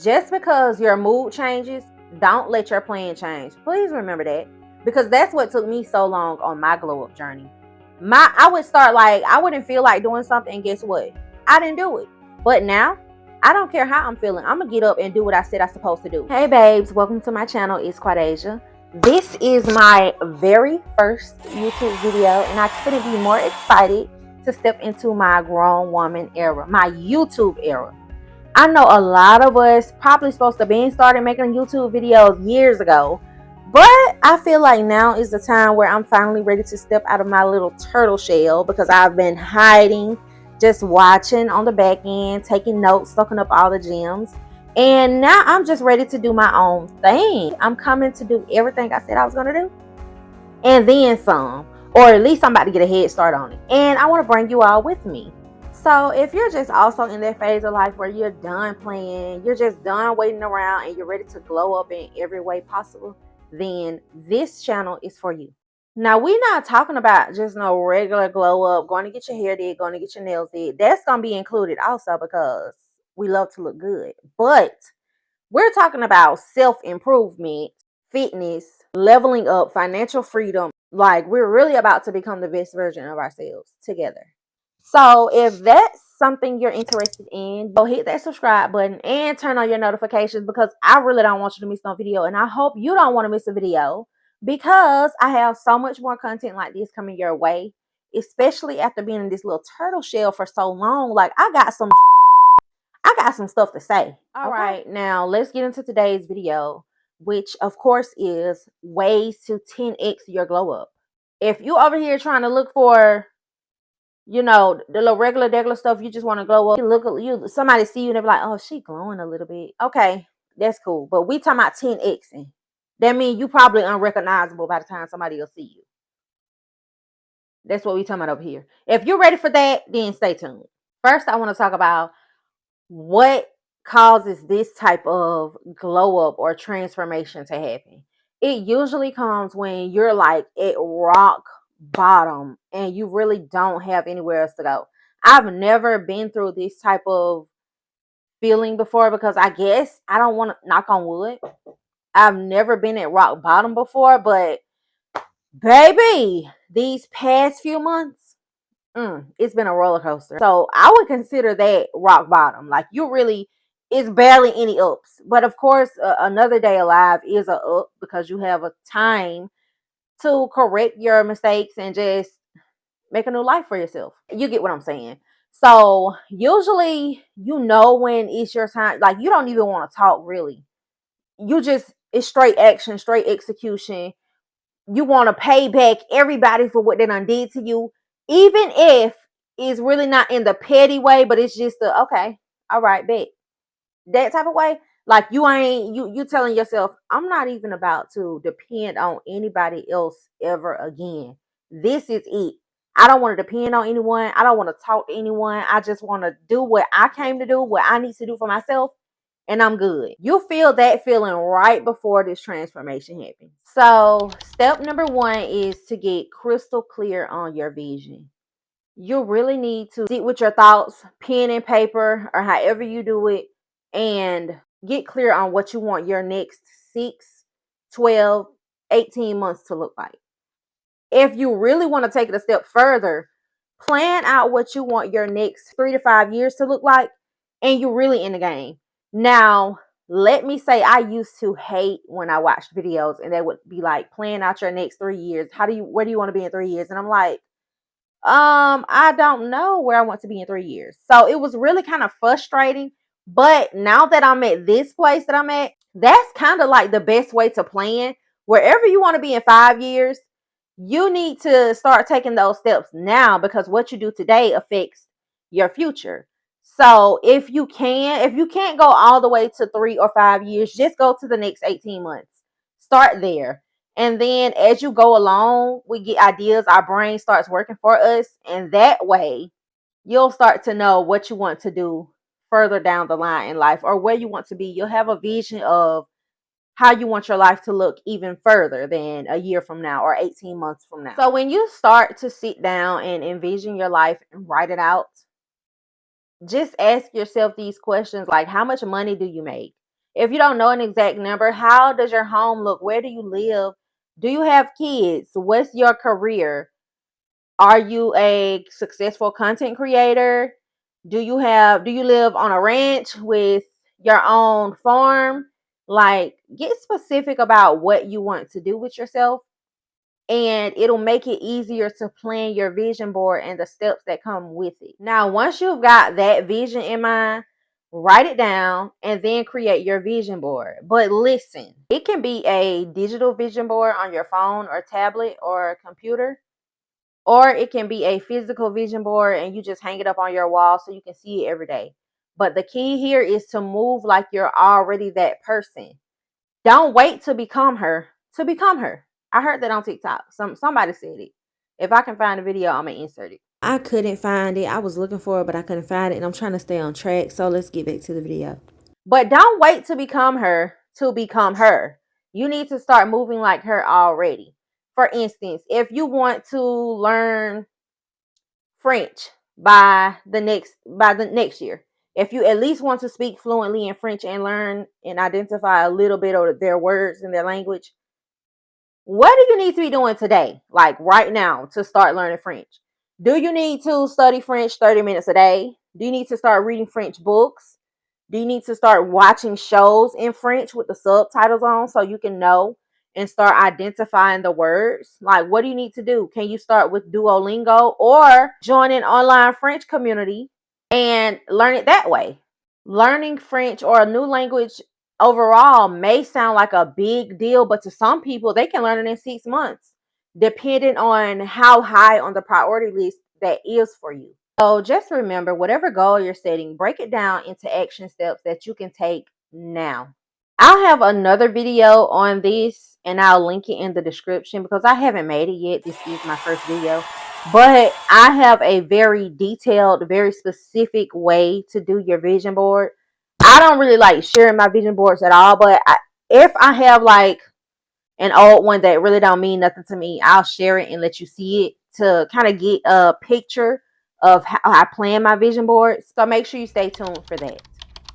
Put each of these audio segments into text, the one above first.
Just because your mood changes, don't let your plan change. Please remember that. Because that's what took me so long on my glow up journey. I would start like I wouldn't feel like doing something, and guess what? I didn't do it. But now I don't care how I'm feeling. I'm gonna get up and do what I said I'm supposed to do. Hey babes, welcome to my channel. It's Quadasia. This is my very first YouTube video, and I couldn't be more excited to step into my grown woman era, my YouTube era. I know a lot of us probably supposed to be started making YouTube videos years ago, but I feel like now is the time where I'm finally ready to step out of my little turtle shell, because I've been hiding, just watching on the back end, taking notes, soaking up all the gems. And now I'm just ready to do my own thing. I'm coming to do everything I said I was going to do, and then some. Or at least I'm about to get a head start on it. And I want to bring you all with me. So if you're just also in that phase of life where you're done playing, you're just done waiting around, and you're ready to glow up in every way possible, then this channel is for you. Now, we're not talking about just no regular glow up, going to get your hair did, going to get your nails did. That's going to be included also, because we love to look good. But we're talking about self-improvement, fitness, leveling up, financial freedom. Like, we're really about to become the best version of ourselves together. So if that's something you're interested in, go hit that subscribe button and turn on your notifications, because I really don't want you to miss no video. And I hope you don't want to miss a video, because I have so much more content like this coming your way, especially after being in this little turtle shell for so long. Like, I got some stuff to say. All right, now let's get into today's video, which of course is ways to 10x your glow up. If you over here trying to look for, the little regular stuff, you just want to glow up. You look at you, somebody see you and they're like, "Oh, she glowing a little bit." Okay, that's cool. But we talking about 10xing. That means you probably unrecognizable by the time somebody will see you. That's what we talking about over here. If you're ready for that, then stay tuned. First, I want to talk about what causes this type of glow up or transformation to happen. It usually comes when you're like at rock bottom and you really don't have anywhere else to go. I've never been through this type of feeling before, because I guess I don't want to knock on wood. I've never been at rock bottom before, but baby, these past few months, it's been a roller coaster. So I would consider that rock bottom. Like, it's barely any ups. But of course, another day alive is a up, because you have a time to correct your mistakes and just make a new life for yourself. You get what I'm saying? So usually, when it's your time, like, you don't even want to talk really. It's straight action, straight execution. You want to pay back everybody for what they done did to you, even if it's really not in the petty way, but it's just okay, all right, bet, that type of way. Like, you telling yourself, I'm not even about to depend on anybody else ever again. This is it. I don't want to depend on anyone. I don't want to talk to anyone. I just want to do what I came to do, what I need to do for myself, and I'm good. You feel that feeling right before this transformation happens. So step number one is to get crystal clear on your vision. You really need to sit with your thoughts, pen and paper, or however you do it, and get clear on what you want your next 6, 12, 18 months to look like. If you really want to take it a step further, plan out what you want your next 3 to 5 years to look like, and you're really in the game. Now, let me say, I used to hate when I watched videos and they would be like, plan out your next 3 years. Where do you want to be in 3 years? And I'm like, I don't know where I want to be in 3 years. So it was really kind of frustrating. But now that I'm at this place that I'm at, that's kind of like the best way to plan. Wherever you want to be in 5 years, you need to start taking those steps now, because what you do today affects your future. So if you can't go all the way to 3 or 5 years, just go to the next 18 months. Start there. And then as you go along, we get ideas, our brain starts working for us. And that way, you'll start to know what you want to do further down the line in life, or where you want to be. You'll have a vision of how you want your life to look even further than a year from now or 18 months from now. So when you start to sit down and envision your life and write it out, just ask yourself these questions like, how much money do you make? If you don't know an exact number, how does your home look? Where do you live? Do you have kids? What's your career? Are you a successful content creator? Do you live on a ranch with your own farm? Like, get specific about what you want to do with yourself, and it'll make it easier to plan your vision board and the steps that come with it. Now, once you've got that vision in mind, write it down and then create your vision board. But listen, it can be a digital vision board on your phone or tablet or computer, or it can be a physical vision board and you just hang it up on your wall so you can see it every day. But the key here is to move like you're already that person. Don't wait to become her to become her. I heard that on TikTok. Somebody said it. If I can find the video, I'm gonna insert it. I couldn't find it. I was looking for it, but I couldn't find it, and I'm trying to stay on track. So let's get back to the video. But don't wait to become her to become her. You need to start moving like her already. For instance, if you want to learn French by the next year, if you at least want to speak fluently in French and learn and identify a little bit of their words and their language, what do you need to be doing today, like right now, to start learning French? Do you need to study French 30 minutes a day? Do you need to start reading French books? Do you need to start watching shows in French with the subtitles on so you can know and start identifying the words? Like, what do you need to do? Can you start with Duolingo or join an online French community and learn it that way? Learning French or a new language overall may sound like a big deal, but to some people, they can learn it in 6 months, depending on how high on the priority list that is for you. So just remember, whatever goal you're setting, break it down into action steps that you can take now. I'll have another video on this and I'll link it in the description because I haven't made it yet. This is my first video. But I have a very detailed, very specific way to do your vision board. I don't really like sharing my vision boards at all, but if I have like an old one that really don't mean nothing to me, I'll share it and let you see it to kind of get a picture of how I plan my vision boards. So make sure you stay tuned for that.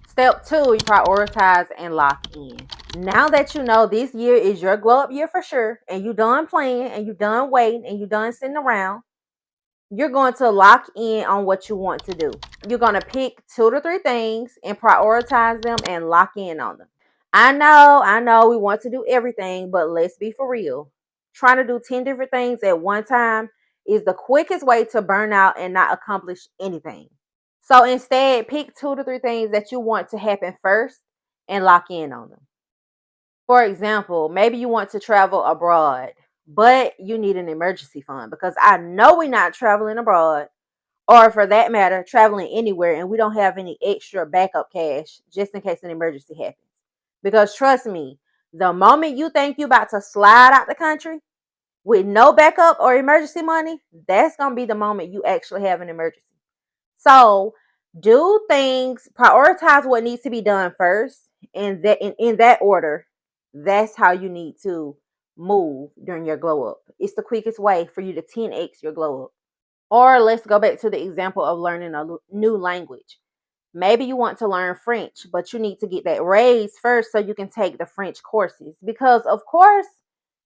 Step 2, you prioritize and lock in. Now that you know this year is your glow up year for sure, and you done playing and you done waiting and you done sitting around, you're going to lock in on what you want to do. You're going to pick 2 to 3 things and prioritize them and lock in on them. I know we want to do everything, but let's be for real. Trying to do 10 different things at one time is the quickest way to burn out and not accomplish anything. So instead, pick 2 to 3 things that you want to happen first and lock in on them. For example, maybe you want to travel abroad, but you need an emergency fund because I know we're not traveling abroad, or for that matter, traveling anywhere, and we don't have any extra backup cash just in case an emergency happens. Because trust me, the moment you think you're about to slide out the country with no backup or emergency money, that's going to be the moment you actually have an emergency. So do things, prioritize what needs to be done first, and that in that order. That's how you need to move during your glow up. It's the quickest way for you to 10x your glow up. Or let's go back to the example of learning a new language. Maybe you want to learn French, but you need to get that raise first so you can take the French courses. Because of course,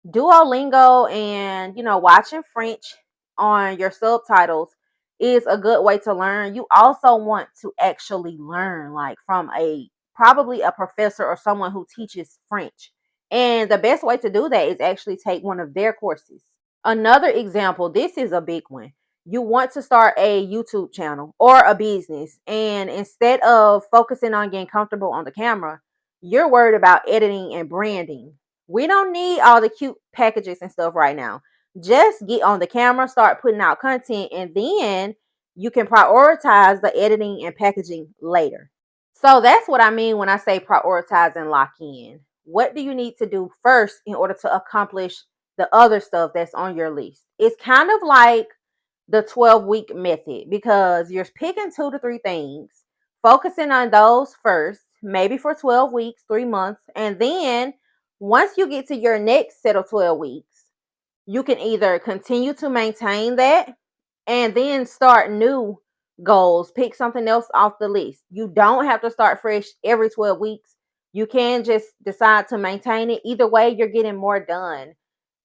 Duolingo and watching French on your subtitles is a good way to learn. You also want to actually learn like from a probably a professor or someone who teaches French. And the best way to do that is actually take one of their courses. Another example, this is a big one. You want to start a YouTube channel or a business, and instead of focusing on getting comfortable on the camera, you're worried about editing and branding. We don't need all the cute packages and stuff right now. Just get on the camera, start putting out content, and then you can prioritize the editing and packaging later. So that's what I mean when I say prioritize and lock in. What do you need to do first in order to accomplish the other stuff that's on your list? It's kind of like the 12-week method because you're picking 2 to 3 things, focusing on those first, maybe for 12 weeks, 3 months, and then once you get to your next set of 12 weeks, you can either continue to maintain that and then start new goals, pick something else off the list. You don't have to start fresh every 12 weeks. You can just decide to maintain it. Either way, you're getting more done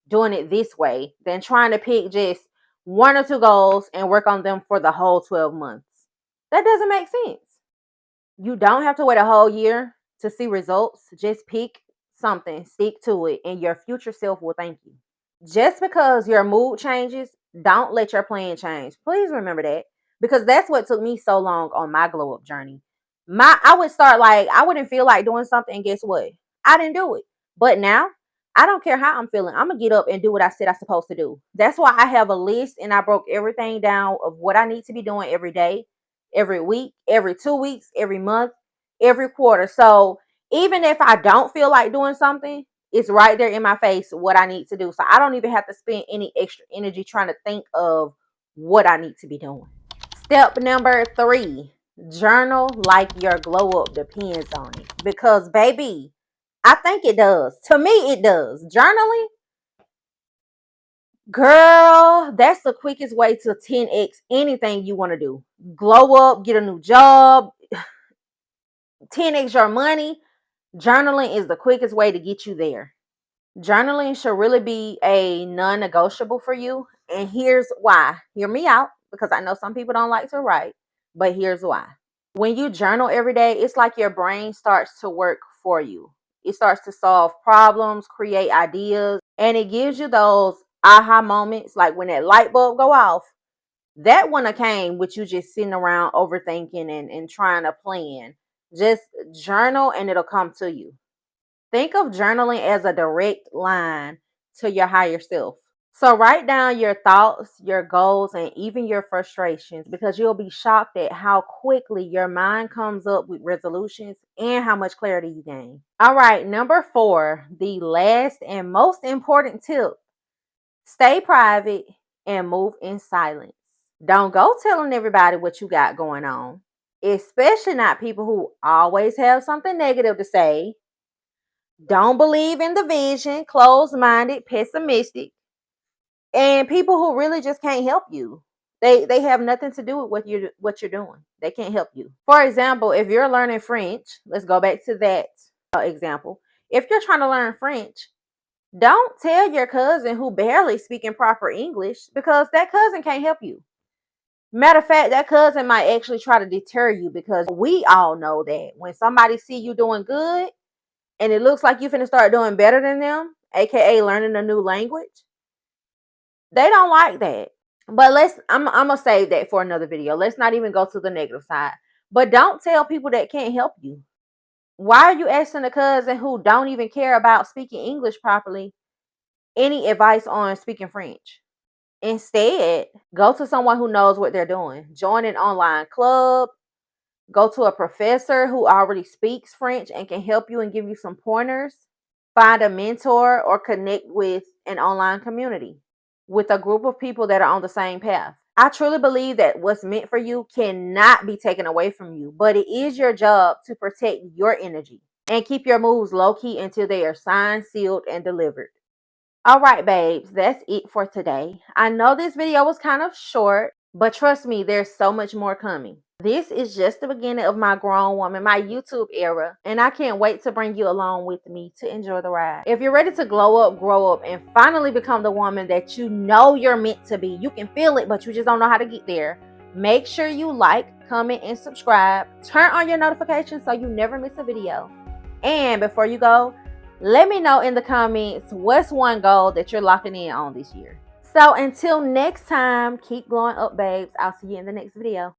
doing it this way than trying to pick just one or two goals and work on them for the whole 12 months. That doesn't make sense. You don't have to wait a whole year to see results. Just pick something, stick to it, and your future self will thank you. Just because your mood changes, don't let your plan change. Please remember that, because that's what took me so long on my glow up journey. I would start like I wouldn't feel like doing something, and guess what? I didn't do it. But now I don't care how I'm feeling. I'm gonna get up and do what I said I'm supposed to do. That's why I have a list and I broke everything down of what I need to be doing every day, every week, every 2 weeks, every month, every quarter. So even if I don't feel like doing something, it's right there in my face what I need to do. So I don't even have to spend any extra energy trying to think of what I need to be doing. Step number 3, journal like your glow up depends on it. Because, baby, I think it does. To me, it does. Journaling, girl, that's the quickest way to 10x anything you want to do. Glow up, get a new job, 10x your money. Journaling is the quickest way to get you there. Journaling should really be a non-negotiable for you. And here's why. Hear me out, because I know some people don't like to write, but here's why. When you journal every day, it's like your brain starts to work for you. It starts to solve problems, create ideas, and it gives you those aha moments, like when that light bulb go off. That one came with you just sitting around overthinking and trying to plan. Just journal and it'll come to you. Think of journaling as a direct line to your higher self. So write down your thoughts, your goals, and even your frustrations, because you'll be shocked at how quickly your mind comes up with resolutions and how much clarity you gain. All right, number 4, the last and most important tip: stay private and move in silence. Don't go telling everybody what you got going on, especially not people who always have something negative to say. Don't believe in the vision, closed minded, pessimistic, and people who really just can't help you. They have nothing to do with what you're doing. They can't help you. For example, if you're learning French, let's go back to that example. If you're trying to learn French, don't tell your cousin who barely speaking proper English, because that cousin can't help you. Matter of fact, that cousin might actually try to deter you, because we all know that when somebody see you doing good and it looks like you finna start doing better than them, aka learning a new language, they don't like that. But I'm gonna save that for another video. Let's not even go to the negative side. But don't tell people that can't help you. Why are you asking a cousin who don't even care about speaking English properly any advice on speaking French? Instead, go to someone who knows what they're doing. Join an online club. Go to a professor who already speaks French and can help you and give you some pointers. Find a mentor or connect with an online community with a group of people that are on the same path. I truly believe that what's meant for you cannot be taken away from you, but it is your job to protect your energy and keep your moves low key until they are signed, sealed, and delivered. All right, babes, that's it for today. I know this video was kind of short, but trust me, there's so much more coming. This is just the beginning of my grown woman, my YouTube era, and I can't wait to bring you along with me to enjoy the ride. If you're ready to glow up, grow up, and finally become the woman that you know you're meant to be, you can feel it, but you just don't know how to get there. Make sure you like, comment, and subscribe. Turn on your notifications so you never miss a video. And before you go, let me know in the comments what's one goal that you're locking in on this year. So until next time, keep glowing up, babes. I'll see you in the next video.